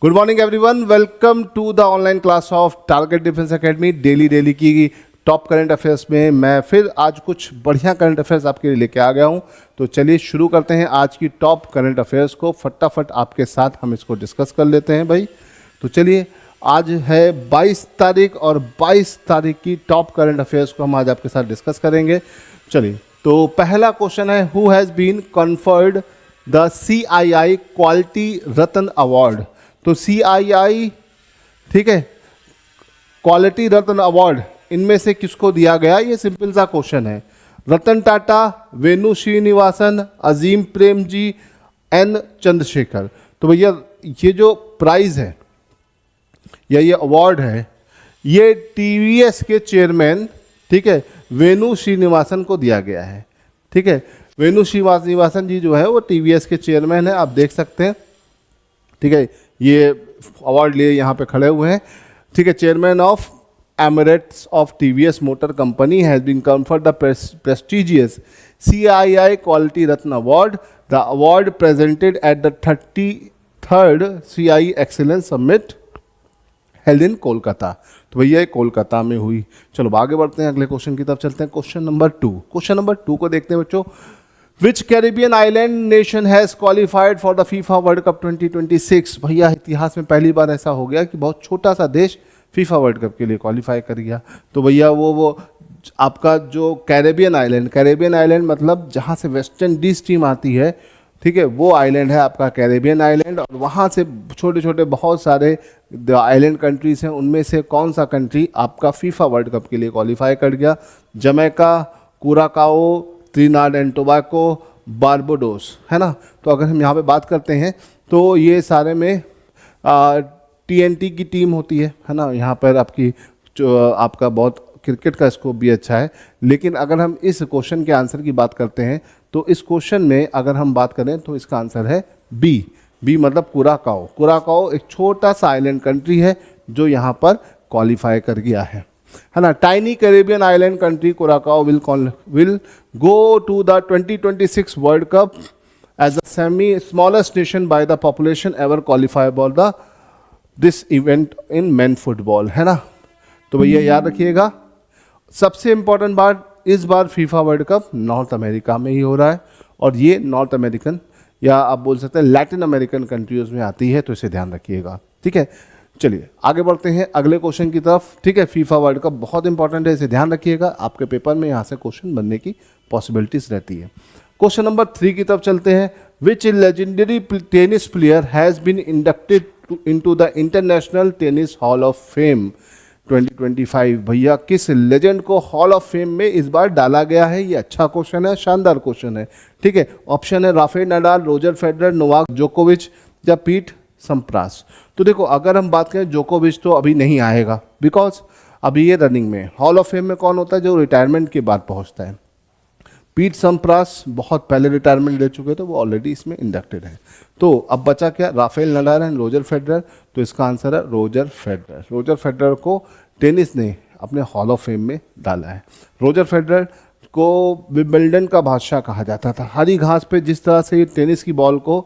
Good morning everyone, welcome to the online class of target defence academy. Daily की top current affairs में मैं फिर आज कुछ बढ़िया करंट अफेयर्स आपके लिए लेके आ गया हूं। तो चलिए शुरू करते हैं आज की टॉप करंट अफेयर्स को। फटाफट आपके साथ हम इसको डिस्कस कर लेते हैं भाई। तो चलिए, आज है 22 तारीख और 22 तारीख की टॉप करंट अफेयर्स को हम आज आपके साथ डिस्कस करेंगे। चलिए, तो पहला क्वेश्चन है, who has been conferred the CII quality Ratna award. तो CII, ठीक है, क्वालिटी रत्न अवार्ड इनमें से किसको दिया गया? ये सिंपल सा क्वेश्चन है। रतन टाटा, वेणु श्रीनिवासन, अजीम प्रेम जी, N चंद्रशेखर। तो भैया ये जो प्राइज है या ये अवार्ड है, ये TVS के चेयरमैन, ठीक है, वेणु श्रीनिवासन को दिया गया है। ठीक है, वेणु श्रीनिवासन जी जो है वो TVS के चेयरमैन है, आप देख सकते हैं। ठीक है, ये अवार्ड लिए यहाँ पे खड़े हुए हैं। ठीक है, chairman of emeritus of TVS motor company has been conferred the prestigious CII quality Ratna award. The award presented at the 33rd CII excellence summit held in Kolkata. तो भैया कोलकाता में हुई। चलो आगे बढ़ते हैं, अगले क्वेश्चन की तरफ चलते हैं। क्वेश्चन नंबर 2 को देखते हैं बच्चों। Which Caribbean island nation has qualified for the FIFA World Cup 2026? भैया इतिहास में पहली बार ऐसा हो गया कि बहुत छोटा सा देश FIFA वर्ल्ड कप के लिए क्वालिफाई कर गया। तो भैया वो आपका जो कैरेबियन आइलैंड मतलब जहाँ से वेस्ट इंडीज टीम आती है, ठीक है, वो आइलैंड है आपका कैरेबियन आइलैंड। और वहाँ से छोटे छोटे बहुत सारे आइलैंड कंट्रीज हैं, उनमें से कौन सा कंट्री आपका FIFA वर्ल्ड कप के लिए क्वालिफाई कर गया? Jamaica, Curacao, Trinidad and Tobago, Barbados, है ना। तो अगर हम यहाँ पे बात करते हैं तो ये सारे में TNT की टीम होती है ना। यहाँ पर आपकी जो आपका बहुत क्रिकेट का स्कोप भी अच्छा है। लेकिन अगर हम इस क्वेश्चन के आंसर की बात करते हैं तो इस क्वेश्चन में अगर हम बात करें तो इसका आंसर है बी मतलब कुराकाओ एक छोटा सा आइलैंड कंट्री है जो यहाँ पर क्वालिफाई कर गया है ना। Tiny Caribbean island country Curacao will go to the 2026 world cup as the smallest nation by the population ever qualify for the this event in men football, है ना। तो भैया याद रखिएगा, सबसे इंपॉर्टेंट बात, इस बार FIFA world cup north America में ही हो रहा है और ये नॉर्थ अमेरिकन या आप बोल सकते हैं लैटिन अमेरिकन कंट्रीज में आती है, तो इसे ध्यान रखिएगा। ठीक है, चलिए आगे बढ़ते हैं अगले क्वेश्चन की तरफ। ठीक है, FIFA वर्ल्ड कप बहुत इंपॉर्टेंट है, इसे ध्यान रखिएगा, आपके पेपर में यहाँ से क्वेश्चन बनने की पॉसिबिलिटीज रहती है। क्वेश्चन नंबर 3 की तरफ चलते हैं। Which legendary tennis player has been inducted into the International tennis hall of Fame 2025? भैया किस लेजेंड को हॉल ऑफ फेम में इस बार डाला गया है? ये अच्छा क्वेश्चन है, शानदार क्वेश्चन है। ठीक है, ऑप्शन है Rafael Nadal, Roger Federer, Novak जोकोविच या पीट सम्प्रास। तो देखो, अगर हम बात करें जोकोविच तो अभी नहीं आएगा, बिकॉज अभी ये रनिंग में। हॉल ऑफ फेम में कौन होता है? जो रिटायरमेंट के बाद पहुंचता है। पीट सम्प्रास बहुत पहले रिटायरमेंट ले चुके थे, वो ऑलरेडी इसमें इंडक्टेड है। तो अब बचा क्या? Rafael Nadal and Roger Federer. तो इसका आंसर है रोजर फेडरर को टेनिस ने अपने हॉल ऑफ फेम में डाला है। रोजर फेडरर को विंबलडन का बादशाह कहा जाता था। हरी घास पे जिस तरह से टेनिस की बॉल को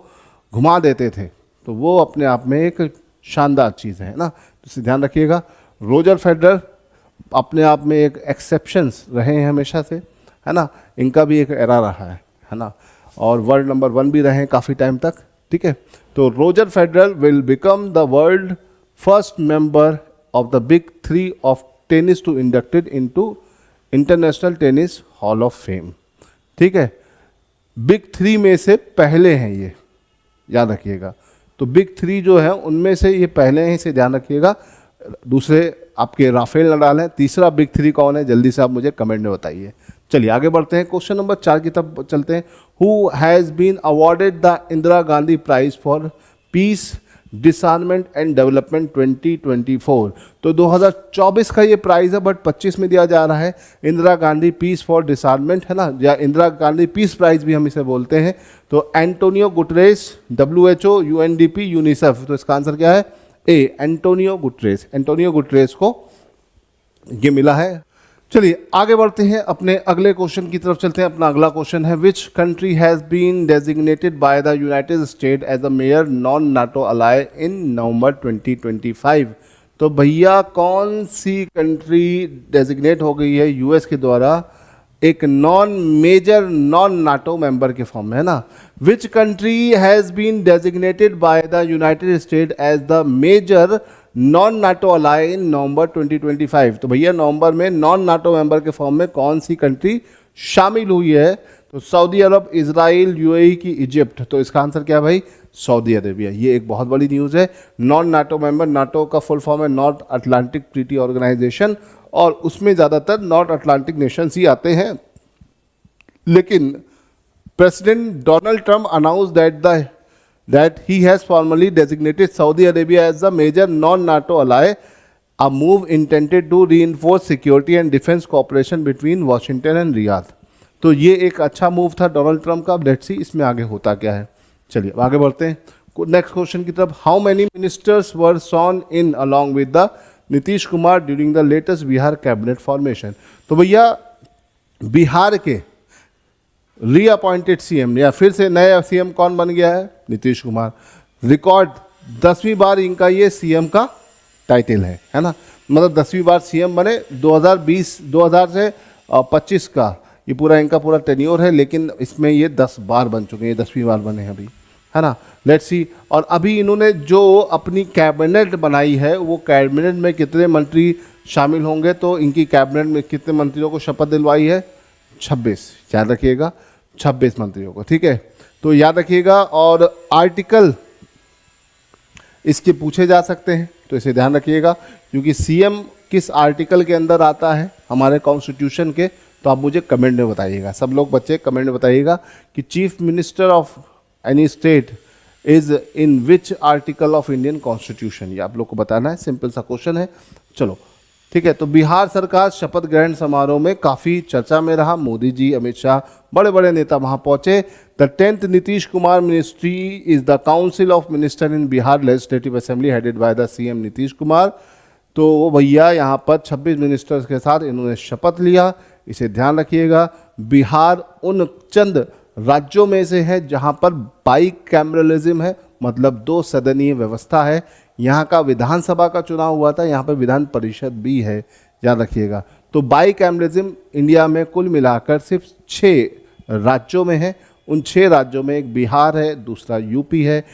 घुमा देते थे, तो वो अपने आप में एक शानदार चीज़ है ना। तो इसे ध्यान रखिएगा, रोजर फेडरर अपने आप में एक एक्सेप्शंस रहे हैं हमेशा से, है ना। इनका भी एक एरा रहा है ना, और वर्ल्ड नंबर 1 भी रहे हैं काफ़ी टाइम तक। ठीक है, तो Roger Federer will become the world first member of the big 3 of tennis to inducted into international tennis hall of fame. ठीक है, बिग 3 में से पहले हैं ये, याद रखिएगा। तो बिग 3 जो है उनमें से ये पहले हैं, इसे ध्यान रखिएगा। दूसरे आपके राफेल नडाल हैं, तीसरा बिग 3 कौन है? जल्दी से आप मुझे कमेंट में बताइए। चलिए आगे बढ़ते हैं, क्वेश्चन नंबर 4 की तरफ चलते हैं। Who has been awarded the Indira Gandhi prize for peace disarmament and development 2024? तो 2024 का ये प्राइज है, बट 25 में दिया जा रहा है। Indira Gandhi peace for disarmament, है ना, या इंदिरा गांधी पीस प्राइज भी हम इसे बोलते हैं। तो Antonio Guterres, WHO, UNDP, UNICEF. तो इसका आंसर क्या है? ए, एंटोनियो गुटरेस को ये मिला है। चलिए आगे बढ़ते हैं, अपने अगले क्वेश्चन की तरफ चलते हैं। अपना अगला क्वेश्चन है, which country has been designated by the United State as a major non NATO ally in November 2025। तो भैया कौन सी कंट्री डेजिग्नेट हो गई है यूएस के द्वारा एक मेजर नॉन नाटो मेंबर के फॉर्म में, है ना। Which country has been designated by the United State as the major non NATO ally in November 2025। तो भैया नवंबर में नॉन नाटो मेंबर के फॉर्म में कौन सी कंट्री शामिल हुई है? तो सऊदी अरब, इजराइल, यूएई की इजिप्ट। तो इसका आंसर क्या है भाई? Saudi Arabia. ये एक बहुत बड़ी न्यूज़ है। नॉन नाटो मेंबर, नाटो का फुल फॉर्म है नॉर्थ अटलांटिक ट्रीटी ऑर्गेनाइजेशन, और उसमें ज़्यादातर नॉर्थ अटलांटिक नेशंस ही आते हैं। लेकिन president Donald Trump announce that he has formally designated Saudi Arabia as the major non-NATO ally, a move intended to reinforce security and defense cooperation between Washington and Riyadh। तो ये एक अच्छा move था Donald Trump का। Let's see इसमें आगे होता क्या है। चलिए आगे बढ़ते हैं नेक्स्ट क्वेश्चन की तरफ। How many ministers were sworn in along with the Nitish Kumar during the latest Bihar cabinet formation. तो भैया बिहार के रीअपॉइंटेड सीएम या फिर से नए सीएम कौन बन गया है? नीतीश कुमार। रिकॉर्ड 10वीं बार इनका ये सीएम का टाइटल है ना। मतलब 10वीं बार सीएम बने। 2000 से 25 का ये पूरा इनका पूरा टेन्योर है, लेकिन इसमें ये 10 बार बन चुके हैं। ये 10वीं बार बने हैं अभी, है ना। Let's see. और अभी इन्होंने जो अपनी कैबिनेट बनाई है, वो कैबिनेट में कितने मंत्री शामिल होंगे? तो इनकी कैबिनेट में कितने मंत्रियों को शपथ दिलवाई है? 26। याद रखिएगा, 26 मंत्रियों को, ठीक है। तो याद रखिएगा। और आर्टिकल इसके पूछे जा सकते हैं, तो इसे ध्यान रखिएगा, क्योंकि सीएम किस आर्टिकल के अंदर आता है हमारे कॉन्स्टिट्यूशन के, तो आप मुझे कमेंट में बताइएगा। सब लोग बच्चे कमेंट में बताइएगा कि chief minister of any state is in which article of Indian constitution. ये आप लोग को बताना है, सिंपल सा क्वेश्चन है। चलो ठीक है। तो बिहार सरकार शपथ ग्रहण समारोह में काफ़ी चर्चा में रहा। मोदी जी, अमित शाह, बड़े बड़े नेता वहाँ पहुँचे। The 10th Nitish Kumar ministry is the council of minister in Bihar legislative assembly headed by the CM Nitish Kumar. तो भैया यहाँ पर 26 मिनिस्टर्स के साथ इन्होंने शपथ लिया। इसे ध्यान रखिएगा। बिहार उन चंद राज्यों में से है जहाँ पर बाईकैमरलिज्म है, मतलब 2 सदनीय व्यवस्था है। यहाँ का विधानसभा का चुनाव हुआ था, यहाँ पर विधान परिषद भी है, याद रखिएगा। तो बाईकैमरलिज्म इंडिया में कुल मिलाकर सिर्फ 6 राज्यों में है। उन 6 राज्यों में एक बिहार है, दूसरा यूपी है,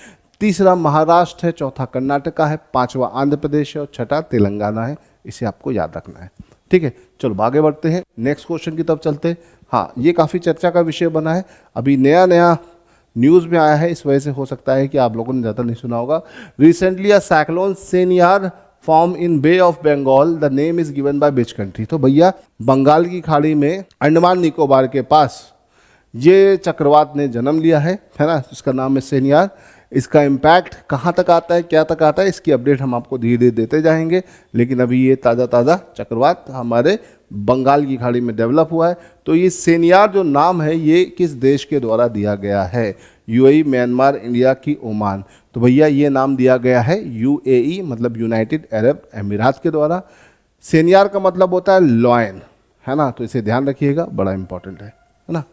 तीसरा महाराष्ट्र है, चौथा कर्नाटका है, 5वां आंध्र प्रदेश है और 6ठा तेलंगाना है। इसे आपको याद रखना है, ठीक है। चलो आगे बढ़ते हैं, नेक्स्ट क्वेश्चन की तरफ चलते हैं। हाँ, ये काफ़ी चर्चा का विषय बना है, अभी नया न्यूज़ में आया है, इस वजह से हो सकता है कि आप लोगों ने ज़्यादा नहीं सुना होगा। Recently a cyclone Senyar form in Bay of Bengal, the name is given by which country. तो भैया बंगाल की खाड़ी में अंडमान निकोबार के पास ये चक्रवात ने जन्म लिया है ना। इसका नाम है सेनियार। इसका इम्पैक्ट कहाँ तक आता है, क्या तक आता है, इसकी अपडेट हम आपको धीरे धीरे देते जाएंगे। लेकिन अभी ये ताज़ा चक्रवात हमारे बंगाल की खाड़ी में डेवलप हुआ है। तो ये सेनियार जो नाम है, ये किस देश के द्वारा दिया गया है? यूएई, म्यांमार, इंडिया की ओमान। तो भैया ये नाम दिया गया है यूएई, मतलब यूनाइटेड अरब अमीरात के द्वारा। सेनियार का मतलब होता है लॉयन, है ना। तो इसे ध्यान रखिएगा, बड़ा इंपॉर्टेंट है ना।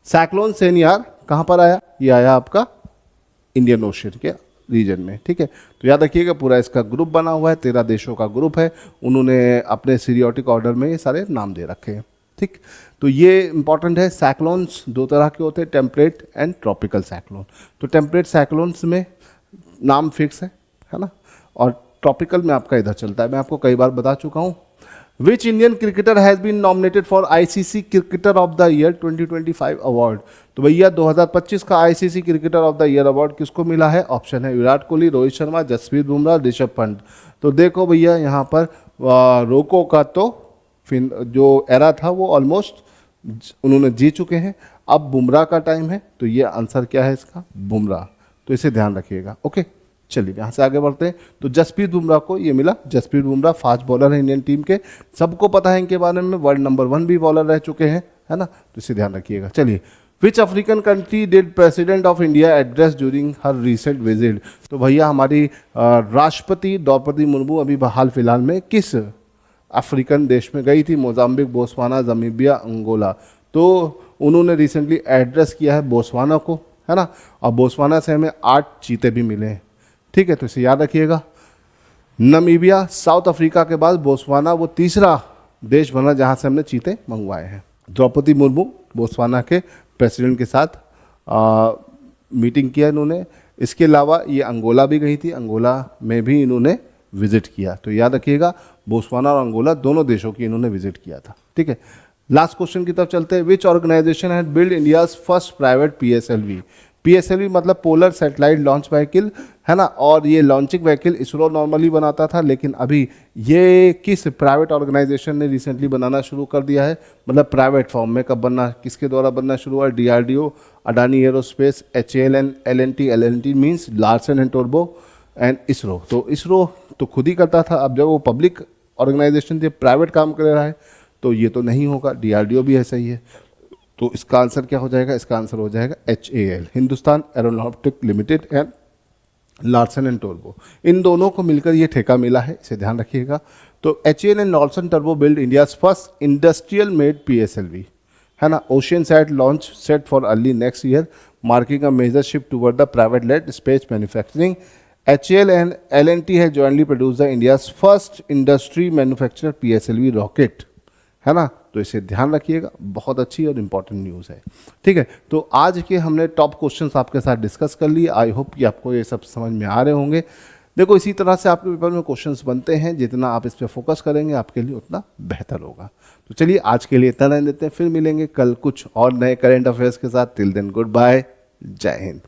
साइक्लोन सेनियार कहाँ पर आया? ये आया आपका इंडियन ओशन के रीजन में, ठीक है। तो याद रखिएगा, पूरा इसका ग्रुप बना हुआ है, 13 देशों का ग्रुप है। उन्होंने अपने सीरियोटिक ऑर्डर में ये सारे नाम दे रखे हैं, ठीक। तो ये इंपॉर्टेंट है। साइक्लोन्स 2 तरह के होते हैं, टेम्परेट एंड ट्रॉपिकल साइक्लोन। तो टेम्परेट साइक्लोन्स में नाम फिक्स है ना, और ट्रॉपिकल में आपका इधर चलता है। मैं आपको कई बार बता चुका हूँ। Which Indian cricketer has been nominated for ICC cricketer of the year 2025 award. तो भैया 2025 का ICC cricketer of the year award किसको मिला है? ऑप्शन है विराट कोहली, रोहित शर्मा, जसप्रीत बुमराह, ऋषभ पंत। तो देखो भैया यहाँ पर रोको का तो जो एरा था वो ऑलमोस्ट उन्होंने जी चुके हैं। अब बुमराह का टाइम है, तो ये आंसर क्या है इसका? बुमराह। तो इसे ध्यान रखिएगा, ओके। चलिए यहाँ से आगे बढ़ते हैं। तो जसप्रीत बुमराह को ये मिला। जसप्रीत बुमराह फास्ट बॉलर है इंडियन टीम के, सबको पता है इनके बारे में, वर्ल्ड नंबर 1 भी बॉलर रह चुके हैं, है ना। तो इसे ध्यान रखिएगा। चलिए, which African country did President of India address during her recent visit. तो भैया हमारी राष्ट्रपति द्रौपदी मुर्मू अभी हाल फिलहाल में किस अफ्रीकन देश में गई थी, मोजाम्बिक, बोस्वाना, ज़ाम्बिया, अंगोला। तो उन्होंने रिसेंटली एड्रेस किया है बोस्वाना को, है ना, और बोस्वाना से हमें 8 चीते भी मिले हैं। ठीक है, तो इसे याद रखिएगा। नामीबिया, साउथ अफ्रीका के बाद बोस्वाना वो तीसरा देश बना जहाँ से हमने चीते मंगवाए हैं। द्रौपदी मुर्मू बोस्वाना के प्रेसिडेंट के साथ मीटिंग किया इन्होंने। इसके अलावा ये अंगोला भी गई थी, अंगोला में भी इन्होंने विजिट किया। तो याद रखिएगा बोस्वाना और अंगोला दोनों देशों की इन्होंने विजिट किया था। ठीक है, लास्ट क्वेश्चन की तरफ चलते हैं। Which organization had build India's first private PSLV? PSLV मतलब पोलर सैटेलाइट लॉन्च व्हीकल, है ना, और ये लॉन्चिंग व्हीकल इसरो नॉर्मली बनाता था, लेकिन अभी ये किस प्राइवेट ऑर्गेनाइजेशन ने रिसेंटली बनाना शुरू कर दिया है, मतलब प्राइवेट फॉर्म में कब बनना, किसके द्वारा बनना शुरू हुआ? DRDO, Adani aerospace, HAL and L&T। L&T means Larsen and Toubro and ISRO. तो इसरो तो खुद ही करता था, अब जब वो पब्लिक ऑर्गेनाइजेशन थी, प्राइवेट काम कर रहा है, तो ये तो नहीं होगा। DRDO भी ऐसा ही है। तो इसका आंसर क्या हो जाएगा? इसका आंसर हो जाएगा HAL, Hindustan aeronautic limited and Larsen and Toubro. इन दोनों को मिलकर ये ठेका मिला है, इसे ध्यान रखिएगा। तो HAL and Larsen Toubro build India's first industrial made PSLV, है ना। Ocean sat launch set for early next year, marking a major shift toward the private led space manufacturing. HAL and L&T है jointly produce the India's first industry manufacturer PSLV rocket, है ना। तो इसे ध्यान रखिएगा, बहुत अच्छी और इम्पॉर्टेंट न्यूज़ है। ठीक है, तो आज के हमने टॉप क्वेश्चंस आपके साथ डिस्कस कर लिए। आई होप कि आपको ये सब समझ में आ रहे होंगे। देखो, इसी तरह से आपके पेपर में क्वेश्चंस बनते हैं, जितना आप इस पर फोकस करेंगे आपके लिए उतना बेहतर होगा। तो चलिए आज के लिए इतना रहने देते हैं, फिर मिलेंगे कल कुछ और नए करेंट अफेयर्स के साथ। टिल देन गुड बाय, जय हिंद।